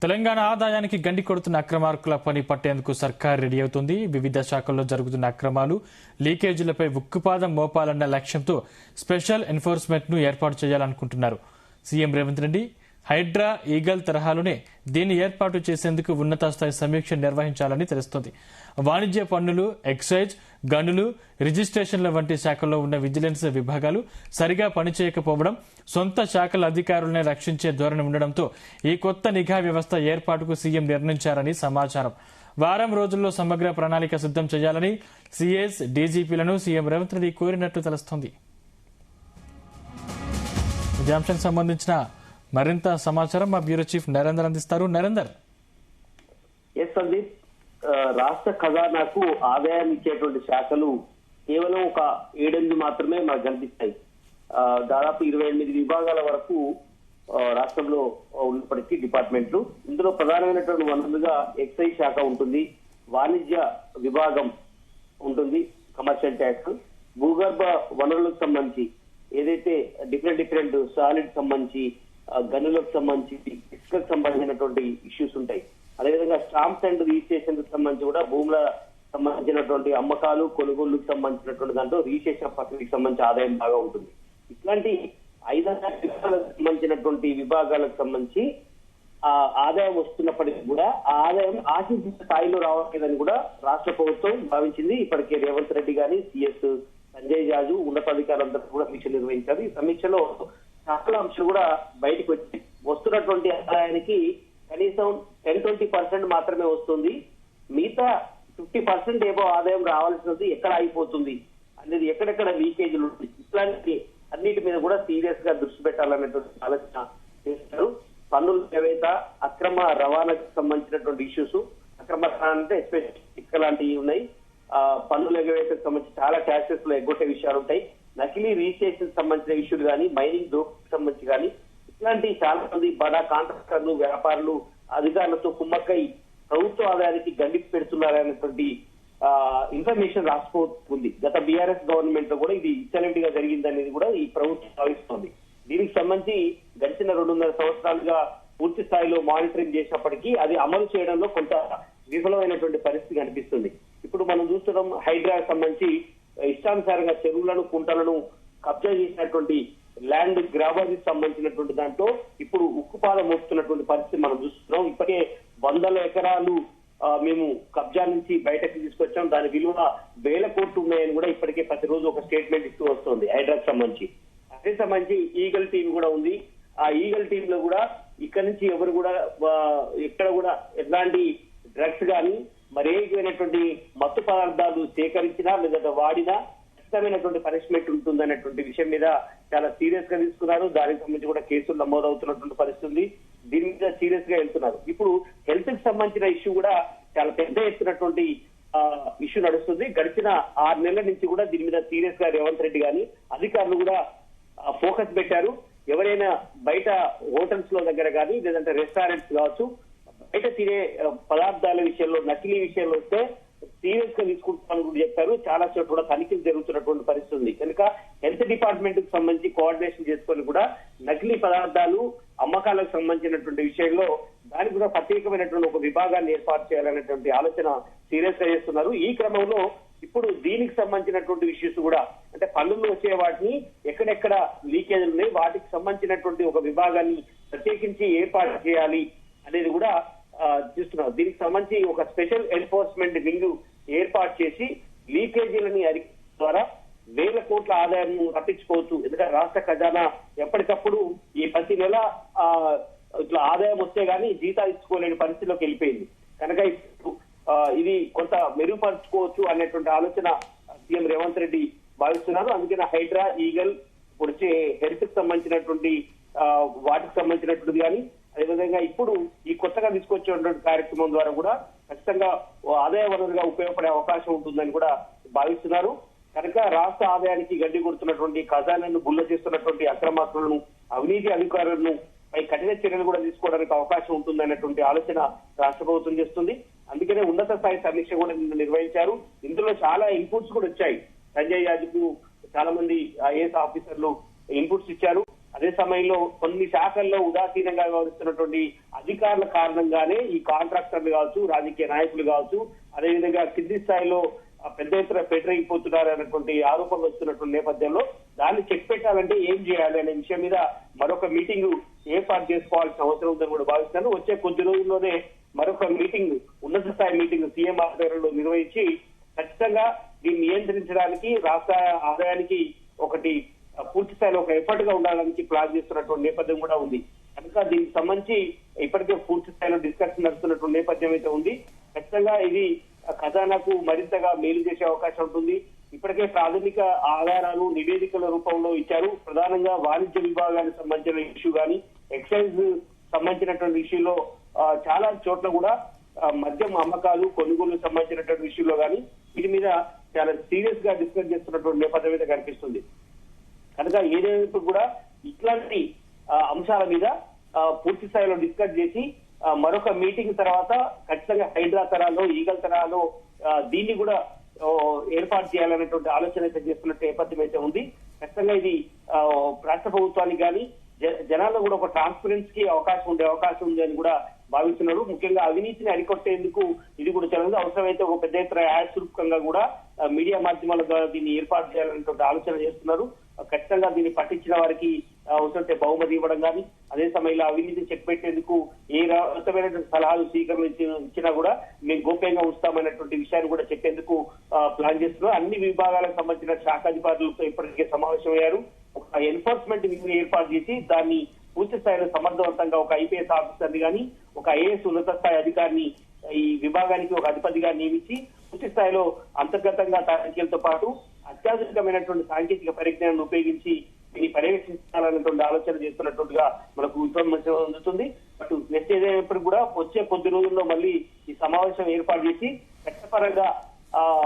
తెలంగాణ ఆదాయానికి గండి కొడుతున్న అక్రమార్కుల పని పట్టేందుకు సర్కార్ రెడీ అవుతుంది. వివిధ శాఖల్లో జరుగుతున్న అక్రమాలు, లీకేజీలపై ఉక్కుపాదం మోపాలన్న లక్ష్యంతో స్పెషల్ ఎన్ఫోర్స్మెంట్ ను ఏర్పాటు చేయాలనుకుంటున్నారు సీఎం రేవంత్ రెడ్డి. హైడ్రా, ఈగల్ తరహాలోనే దీన్ని ఏర్పాటు చేసేందుకు ఉన్నత స్థాయి సమీక్ష నిర్వహించాలని తెలుస్తోంది. వాణిజ్య పన్నులు, ఎక్సైజ్, గనులు, రిజిస్ట్రేషన్ల వంటి శాఖల్లో ఉన్న విజిలెన్స్ విభాగాలు సరిగా పనిచేయకపోవడం, సొంత శాఖల అధికారులనే రక్షించే ధోరణి ఉండడంతో ఈ కొత్త నిఘా వ్యవస్థ ఏర్పాటుకు సీఎం నిర్ణయించారని సమాచారం. వారం రోజుల్లో సమగ్ర ప్రణాళిక సిద్దం చేయాలని సీఎస్, డీజీపీలను సీఎం రేవంత్ రెడ్డి కోరినట్లు తెలుస్తోంది. ఇదే అంశానికి సంబంధించిన మరింత సమాచారం మా బ్యూరో చీఫ్ నరేందర్ అందిస్తారు. నరేందర్. సందీప్, రాష్ట్ర ఖజానాకు ఆదాయం ఇచ్చేటువంటి శాఖలు కేవలం ఒక 7-8 మాత్రమే మనకు కనిపిస్తాయి. దాదాపు 28 విభాగాల వరకు రాష్ట్రంలో ఉన్నప్పటికీ డిపార్ట్మెంట్లు, ఇందులో ప్రధానమైనటువంటి వనరులుగా ఎక్సైజ్ శాఖ ఉంటుంది, వాణిజ్య విభాగం ఉంటుంది, కమర్షియల్ ట్యాక్స్, భూగర్భ వనరులకు సంబంధించి ఏదైతే డిఫరెంట్ సాలిడ్ సంబంధించి, గనులకు సంబంధించి, ఇసుకకు సంబంధించినటువంటి ఇష్యూస్ ఉంటాయి. అదేవిధంగా స్టాంప్స్ అండ్ రిజిస్ట్రేషన్ సంబంధించి కూడా భూముల సంబంధించినటువంటి అమ్మకాలు, కొనుగోలుకు సంబంధించినటువంటి దాంట్లో రిజిస్ట్రేషన్ ప్రక్రియకి సంబంధించి ఆదాయం బాగా ఉంటుంది. ఇట్లాంటి 5 సంబంధించినటువంటి విభాగాలకు సంబంధించి ఆదాయం వస్తున్నప్పటికీ కూడా ఆ ఆదాయం ఆశించిన స్థాయిలో రావట్లేదని కూడా రాష్ట్ర ప్రభుత్వం భావించింది. ఇప్పటికే రేవంత్ రెడ్డి గాని, సిఎస్ సంజయ్ జాజు, ఉన్నతాధికారులందరూ కూడా సమీక్ష నిర్వహించారు. ఈ సమీక్షలో చాలా అంశాలు కూడా బయటకు వచ్చి వస్తున్నటువంటి ఆదాయానికి కనీసం 10-20% మాత్రమే వస్తుంది. మిగతా 50% ఏవో ఆదాయం రావాల్సినది ఎక్కడ అయిపోతుంది అనేది, ఎక్కడెక్కడ లీకేజీలు ఉంటుంది, ఇట్లాంటి అన్నిటి మీద కూడా సీరియస్ గా దృష్టి పెట్టాలనేటువంటి ఆలోచన చేస్తారు. పన్నుల ఎగవేత, అక్రమ రవాణాకు సంబంధించినటువంటి ఇష్యూస్, అక్రమ రవాణా అంటే ఎస్పెషల్ ఇసుక లాంటివి ఉన్నాయి. పన్నుల ఎగవేతకు సంబంధించి చాలా ట్యాక్సెస్ లో ఎగ్గొట్టే విషయాలు ఉంటాయి. నకిలీ రిజిస్ట్రేషన్ సంబంధించిన ఇష్యూలు కానీ, మైనింగ్ దోపిడీకి సంబంధించి కానీ, ఇట్లాంటి చాలా మంది బడా కాంట్రాక్టర్లు, వ్యాపారులు అధికారులతో కుమ్మక్కై ప్రభుత్వ ఆదాయానికి గండి పెడుతున్నారనేటువంటి ఇన్ఫర్మేషన్ రాసుకోతుంది. గత బీఆర్ఎస్ గవర్నమెంట్ లో కూడా ఇది ఇచ్చలెంట్ గా జరిగిందనేది కూడా ఈ ప్రభుత్వం భావిస్తోంది. దీనికి సంబంధించి గడిచిన 2.5 సంవత్సరాలుగా పూర్తి స్థాయిలో మానిటరింగ్ చేసినప్పటికీ అది అమలు చేయడంలో కొంత విఫలమైనటువంటి పరిస్థితి కనిపిస్తుంది. ఇప్పుడు మనం చూస్తున్నాం, హైడ్రాకు సంబంధించి ఇష్టానుసారంగా చెరువులను, కుంటలను కబ్జా చేసినటువంటి ల్యాండ్ గ్రాబాజీకి సంబంధించినటువంటి దాంట్లో ఇప్పుడు ఉక్కుపాదం మోపుతున్నటువంటి పరిస్థితి మనం చూస్తున్నాం. ఇప్పటికే 100 ఎకరాలు మేము కబ్జా నుంచి బయటకు తీసుకొచ్చాం, దాని విలువ 1000 కోట్లు ఉన్నాయని కూడా ఇప్పటికే ప్రతిరోజు ఒక స్టేట్మెంట్ ఇస్తూ వస్తుంది హైడ్రాకు సంబంధించి. అదే సంబంధించి ఈగల్ టీం కూడా ఉంది. ఆ ఈగల్ టీమ్ లో కూడా ఇక్కడ నుంచి ఎవరు కూడా ఎక్కడ కూడా ఎట్లాంటి డ్రగ్స్ కానీ మరేమైనటువంటి మత్తు పదార్థాలు సేకరించినా లేదా వాడినా ఖచ్చితమైనటువంటి పనిష్మెంట్ ఉంటుందనేటువంటి విషయం మీద చాలా సీరియస్ గా తీసుకున్నారు. దానికి సంబంధించి కూడా కేసులు నమోదవుతున్నటువంటి పరిస్థితి, దీని మీద సీరియస్ గా వెళ్తున్నారు. ఇప్పుడు హెల్త్ కి సంబంధించిన ఇష్యూ కూడా చాలా పెద్ద ఎత్తునటువంటి ఇష్యూ నడుస్తుంది. గడిచిన 6 నెలల నుంచి కూడా దీని మీద సీరియస్ గా రేవంత్ రెడ్డి గాని అధికారులు కూడా ఫోకస్ పెట్టారు. ఎవరైనా బయట హోటల్స్ లో దగ్గర కానీ, లేదంటే రెస్టారెంట్స్ కావచ్చు, బయట తినే పదార్థాల విషయంలో, నకిలీ విషయంలో వస్తే సీరియస్ గా తీసుకుంటామని కూడా చెప్పారు. చాలా చోట్ల కూడా తనిఖీలు జరుగుతున్నటువంటి పరిస్థితి ఉంది. కనుక హెల్త్ డిపార్ట్మెంట్ కు సంబంధించి కోఆర్డినేషన్ చేసుకొని కూడా నకిలీ పదార్థాలు అమ్మకాలకు సంబంధించినటువంటి విషయంలో దానికి కూడా ప్రత్యేకమైనటువంటి ఒక విభాగాన్ని ఏర్పాటు చేయాలనేటువంటి ఆలోచన సీరియస్ గా చేస్తున్నారు. ఈ క్రమంలో ఇప్పుడు దీనికి సంబంధించినటువంటి ఇష్యూస్ కూడా, అంటే పన్నులు వచ్చే వాటిని ఎక్కడెక్కడ లీకేజీలు ఉన్నాయి వాటికి సంబంధించినటువంటి ఒక విభాగాన్ని ప్రత్యేకించి ఏర్పాటు చేయాలి అనేది కూడా చూస్తున్నారు. దీనికి సంబంధించి ఒక స్పెషల్ ఎన్ఫోర్స్మెంట్ వింగ్ ఏర్పాటు చేసి లీకేజీలని ద్వారా 1000 కోట్ల ఆదాయం రప్పించుకోవచ్చు. ఎందుకంటే రాష్ట్ర ఖజానా ఎప్పటికప్పుడు ఈ ప్రతి నెల ఇట్లా ఆదాయం వస్తే గానీ జీతాలు ఇచ్చుకోలేని పరిస్థితిలోకి వెళ్ళిపోయింది. కనుక ఇప్పుడు ఇది కొంత మెరుగుపరుచుకోవచ్చు అనేటువంటి ఆలోచన సీఎం రేవంత్ రెడ్డి భావిస్తున్నారు. అందుకని హైడ్రా, ఈగల్, ఇప్పుడు వచ్చే హెల్త్ కి సంబంధించినటువంటి వాటికి సంబంధించినటువంటి కానీ, అదేవిధంగా ఇప్పుడు ఈ కొత్తగా తీసుకొచ్చేటువంటి కార్యక్రమం ద్వారా కూడా ఖచ్చితంగా ఆదాయ వనరుగా ఉపయోగపడే అవకాశం ఉంటుందని కూడా భావిస్తున్నారు. కనుక రాష్ట్ర ఆదాయానికి గడ్డి కొడుతున్నటువంటి, ఖజానాను గుల్ల చేస్తున్నటువంటి అక్రమార్కులను, అవినీతి అధికారులను పై కఠిన చర్యలు కూడా తీసుకోవడానికి అవకాశం ఉంటుందనేటువంటి ఆలోచన రాష్ట్ర ప్రభుత్వం చేస్తుంది. అందుకనే ఉన్నత స్థాయి సమీక్ష కూడా నిర్వహించారు. ఇందులో చాలా ఇన్పుట్స్ కూడా వచ్చాయి. సంజయ్ యాజుకు చాలా మంది ఐఏఎస్ ఆఫీసర్లు ఇన్పుట్స్ ఇచ్చారు. అదే సమయంలో కొన్ని శాఖల్లో ఉదాసీనంగా వ్యవహరిస్తున్నటువంటి అధికారుల కారణంగానే ఈ కాంట్రాక్టర్లు కావచ్చు, రాజకీయ నాయకులు కావచ్చు, అదేవిధంగా కింది స్థాయిలో పెద్ద ఎత్తున పెట్టిపోతున్నారు అనేటువంటి ఆరోపణలు వస్తున్నటువంటి నేపథ్యంలో దాన్ని చెక్ పెట్టాలంటే ఏం చేయాలి అనే విషయం మీద మరొక మీటింగ్ ఏర్పాటు చేసుకోవాల్సిన అవసరం ఉందని కూడా భావిస్తున్నాను. వచ్చే కొద్ది రోజుల్లోనే మరొక మీటింగ్, ఉన్నత స్థాయి మీటింగ్ సీఎం ఆధ్వర్యంలో నిర్వహించి ఖచ్చితంగా దీన్ని నియంత్రించడానికి రాష్ట్ర ఆదాయానికి ఒకటి పూర్తి స్థాయిలో ఒక ఎఫర్ట్ గా ఉండాలని ప్లాన్ చేస్తున్నటువంటి నేపథ్యం కూడా ఉంది. కనుక దీనికి సంబంధించి ఇప్పటికే పూర్తి స్థాయిలో డిస్కషన్ నడుస్తున్నటువంటి నేపథ్యం అయితే ఉంది. ఖచ్చితంగా ఇది ఖజానాకు మరింతగా మేలు చేసే అవకాశం ఉంటుంది. ఇప్పటికే ప్రాథమిక ఆధారాలు నివేదికల రూపంలో ఇచ్చారు. ప్రధానంగా వాణిజ్య విభాగానికి సంబంధించిన ఇష్యూ కానీ, ఎక్సైజ్ సంబంధించినటువంటి ఇష్యూలో చాలా చోట్ల కూడా మద్యం అమ్మకాలు కొనుగోలు సంబంధించినటువంటి విషయంలో కానీ వీటి మీద చాలా సీరియస్ గా డిస్కస్ చేస్తున్నటువంటి నేపథ్యం అయితే కనిపిస్తుంది. కనుక ఏదైనా కూడా ఇట్లాంటి అంశాల మీద పూర్తి స్థాయిలో డిస్కస్ చేసి మరొక మీటింగ్ తర్వాత ఖచ్చితంగా హైడ్రా తరాలో, ఈగల్ తరాలో దీన్ని కూడా ఏర్పాటు చేయాలనేటువంటి ఆలోచన అయితే చేస్తున్నట్టు నేపథ్యం అయితే ఉంది. ఖచ్చితంగా ఇది రాష్ట్ర ప్రభుత్వానికి కానీ జనాల్లో కూడా ఒక ట్రాన్స్పరెన్సీకి అవకాశం ఉంది అని కూడా భావిస్తున్నారు. ముఖ్యంగా అవినీతిని అరికొట్టేందుకు ఇది కూడా చాలా అవసరమైతే ఒక పెద్ద ఎత్తున యాడ్స్ రూపకంగా కూడా మీడియా మాధ్యమాల ద్వారా దీన్ని ఏర్పాటు చేయాలనేటువంటి ఆలోచన చేస్తున్నారు. ఖచ్చితంగా దీన్ని పట్టించిన వారికి అవసరమైతే బహుమతి ఇవ్వడం కానీ, అదే సమయంలో అవినీతిని చెక్ పెట్టేందుకు ఏ రకమైనటువంటి సలహాలు ఇచ్చినా కూడా మేము గోప్యంగా ఉంచుతామనేటువంటి విషయాన్ని కూడా చెప్పేందుకు ప్లాన్ చేస్తున్నారు. అన్ని విభాగాలకు సంబంధించిన శాఖాధికారులతో ఇప్పటికే సమావేశమయ్యారు. ఒక ఎన్ఫోర్స్మెంట్ వింగ్ ఏర్పాటు చేసి దాన్ని పూర్తి స్థాయిలో సమర్థవంతంగా ఒక ఐపీఎస్ ఆఫీసర్ని కానీ, ఒక ఐఏఎస్ ఉన్నత స్థాయి అధికారిని ఈ విభాగానికి ఒక అధిపతిగా నియమించి పూర్తి స్థాయిలో అంతర్గతంగా తనిఖీలతో పాటు అత్యాధునికమైనటువంటి సాంకేతిక పరిజ్ఞానాన్ని ఉపయోగించి దీన్ని పర్యవేక్షించాలనేటువంటి ఆలోచన చేస్తున్నట్టుగా మనకు ఇన్ఫర్మేషన్ అందుతుంది. బట్ నెక్స్ట్ ఏదైనప్పుడు కూడా వచ్చే కొద్ది రోజుల్లో మళ్ళీ ఈ సమావేశం ఏర్పాటు చేసి చట్టపరంగా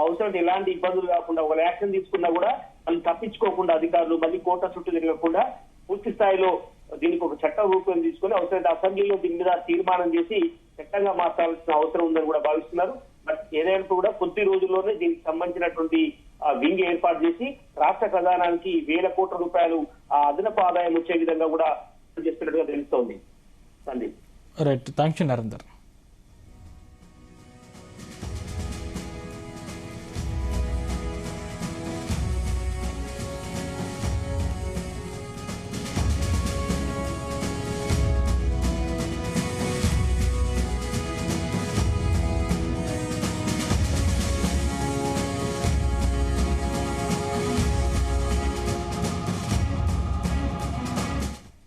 అవసరం ఎలాంటి ఇబ్బందులు కాకుండా ఒక యాక్షన్ తీసుకున్నా కూడా మళ్ళీ తప్పించుకోకుండా అధికారులు మళ్ళీ కోర్టు చుట్టూ తిరగకుండా పూర్తి స్థాయిలో దీనికి ఒక చట్టం రూపం తీసుకుని అవసరమైతే అసెంబ్లీలో దీని మీద తీర్మానం చేసి చట్టంగా మార్చాల్సిన అవసరం ఉందని కూడా భావిస్తున్నారు. బట్ ఏదైనా కూడా కొద్ది రోజుల్లోనే దీనికి సంబంధించినటువంటి వింగ్ ఏర్పాటు చేసి రాష్ట్ర ఖజానానికి వేల కోట్ల రూపాయలు అదనపు ఆదాయం వచ్చే విధంగా కూడా చేస్తున్నట్టుగా తెలుస్తోంది. Sandeep. Right, thank you Narender.